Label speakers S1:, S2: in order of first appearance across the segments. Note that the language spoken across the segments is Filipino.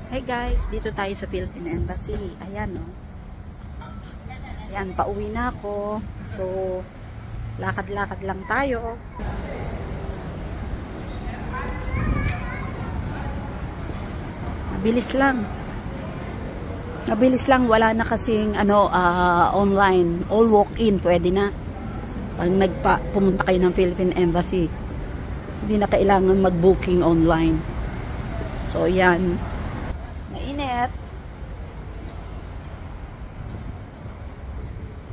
S1: Hey guys, dito tayo sa Philippine Embassy. Ayan, oh. Ayan, pauwi na ako. So, lakad-lakad lang tayo. Mabilis lang. Mabilis lang, wala na kasing online. All walk-in, pwede na. Pag pumunta kayo ng Philippine Embassy, hindi na kailangan mag-booking online. So, yan. Mainit.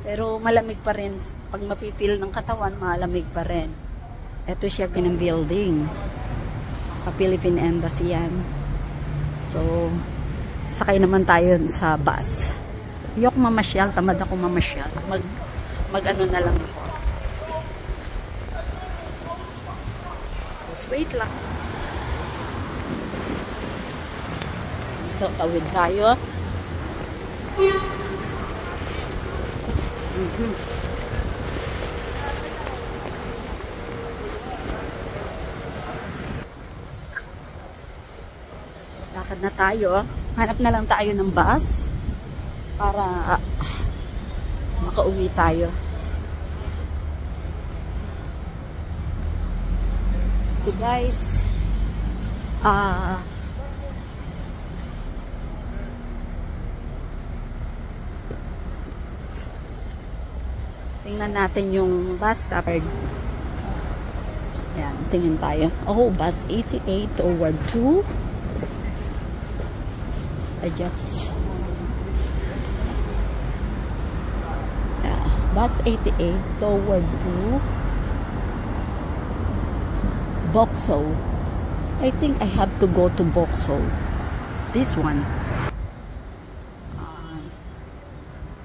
S1: Pero malamig pa rin. Pag mapipil ng katawan, malamig pa rin. Ito siya ganang building. Pa-Philippine Embassy yan. So, sakay naman tayo sa bus. Ayoko mamasyal. Tamad ako mamasyal. Mag-ano na lang ako. Just wait lang. Ito, tawid tayo. Lakad na tayo. Hanap na lang tayo ng bus para makauwi tayo. Okay guys. Tingnan natin yung bus stop. Yan, tingin tayo. Oh, bus 88 toward 2. Bus 88 toward 2. Boxo. I think I have to go to Boxo. This one.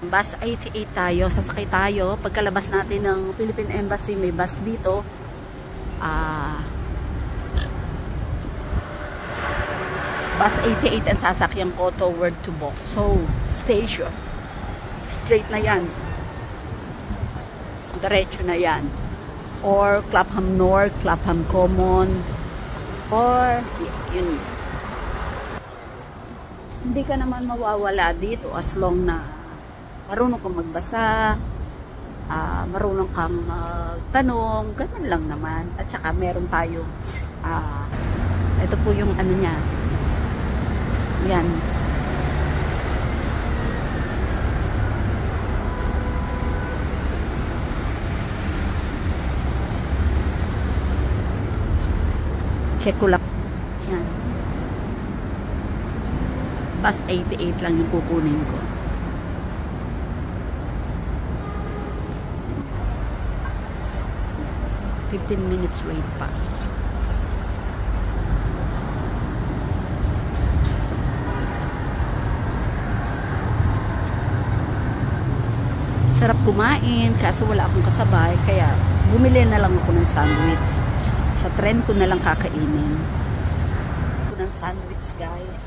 S1: Bus 88 tayo. Sasakay tayo. Pagkalabas natin ng Philippine Embassy, may bus dito. Bus 88 ang sasakyan ko toward to Boxo Station. Straight na yan. Diretso na yan. Or Clapham North, Clapham Common, or yun. Hindi ka naman mawawala dito as long na marunong kang magbasa, marunong kang magtanong, ganun lang naman. At saka meron tayo, ito po yung ano niya, yan. Check ko lang. Yan. Bus 88 lang yung kukunin ko. $15 minutes wait pa. Sarap kumain, kaso wala akong kasabay, kaya bumili na lang ako ng sandwich. Sa tren ko na lang kakainin. Ako ng sandwich, guys.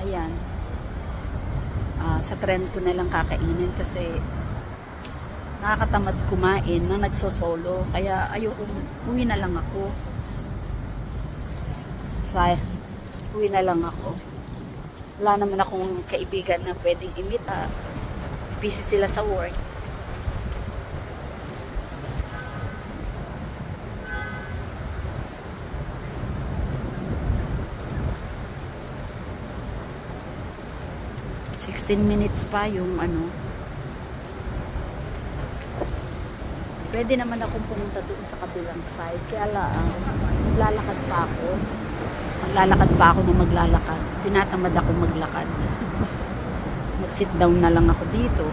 S1: Ayan. Sa tren ko na lang kakainin kasi nakakatamad kumain na nagsosolo. Kaya ayoko, uwi na lang ako. Uwi na lang ako. Wala naman akong kaibigan na pwedeng imita. Busy sila sa work. Minutes pa yung ano. Pwede naman akong pumunta doon sa kabilang side. Kaya lang, maglalakad pa ako. Maglalakad pa ako na maglalakad. Tinatamad ako maglakad. Mag-sit down na lang ako dito.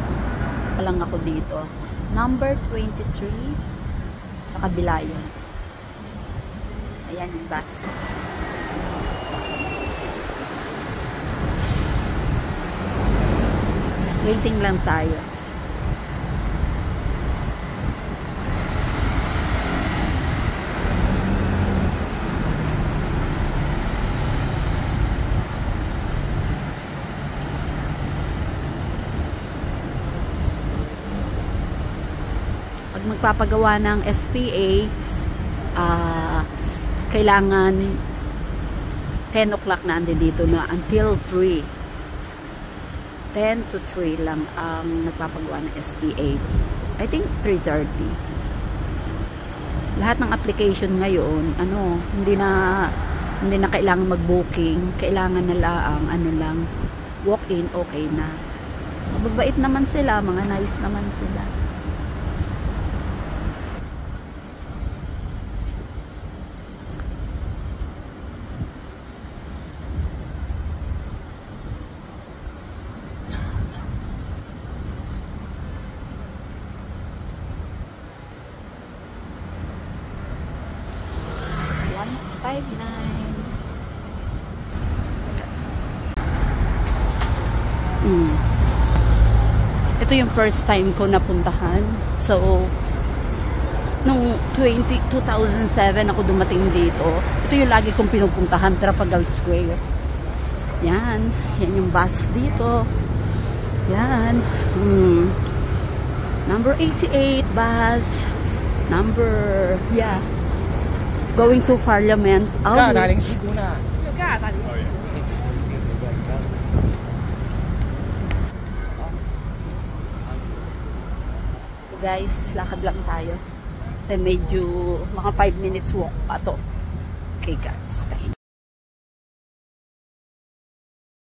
S1: Lang ako dito. Number 23 sa kabila yun. Ayan yung bus. Waiting lang tayo. Pag magpapagawa ng SPA, kailangan 10 o'clock na dito na until 3. 10 to 3 lang ang nagpapagawa ng SPA. I think 3:30. Lahat ng application ngayon, hindi na kailangan mag-booking, kailangan na lang walk-in, okay na. Mababait naman sila, mga nice naman sila. Ito yung first time ko napuntahan. So, nung 2007 ako dumating dito. Ito yung lagi kong pinupuntahan, Trafalgar Square. Yan. Yan yung bus dito. Yan. Number 88 bus. Going to Parliament. Outlets. Guys, lakad lang tayo. Kasi medyo mga 5 minutes walk pa to. Okay guys, thank you.